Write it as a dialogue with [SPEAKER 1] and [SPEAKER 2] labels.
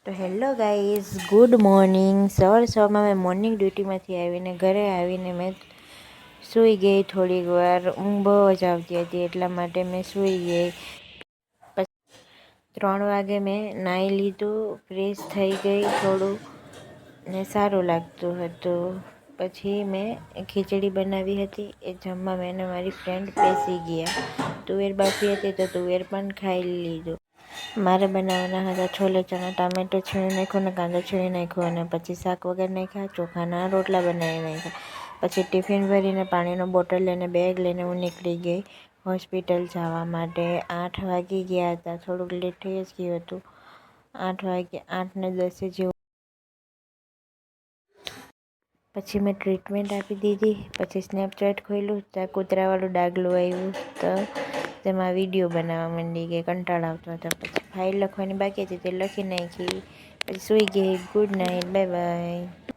[SPEAKER 1] તો hello guys, good morning. સવારમાં મેં મોર્નિંગ ડ્યુટીમાંથી આવીને ઘરે આવીને મેં સૂઈ ગઈ. થોડીક વાર ઊંઘ બહુ જ આવતી હતી એટલા માટે મેં સૂઈ ગઈ. પછી 3 વાગે મેં નાહી લીધું, ફ્રેશ થઈ ગઈ થોડું ને સારું લાગતું હતું. પછી મેં ખીચડી બનાવી હતી, એ જમવા મેં અને મારી ફ્રેન્ડ બેસી ગયા. તુવેર બાફી હતી તો તુવેર પણ ખાઈ લીધું. મારે બનાવવાના હતા છોલે ચણા, ટામેટો છીણી નાખ્યું ને કાંદો છીણી નાખ્યો અને પછી શાક વગર નાખ્યા, ચોખાના રોટલા બનાવી નાખ્યા. પછી ટિફિન ભરીને પાણીનો બોટલ લઈને બેગ લઈને હું નીકળી ગઈ હોસ્પિટલ જવા માટે. 8 વાગી ગયા હતા, થોડુંક લેટ થઈ જ ગયું હતું. 8 ને 10 જેવું. પછી મેં ટ્રીટમેન્ટ આપી દીધી. પછી સ્નેપચેટ ખોલ્યું, ત્યાં કૂતરાવાળું ડાગલું આવ્યું તો તેમાં વિડીયો બનાવવા માંડી ગઈ. કંટાળો આવતો હતો. પછી ફાઇલ લખવાની બાકી હતી તે લખી નાખી. પછી સૂઈ ગઈ. Good night, bye bye.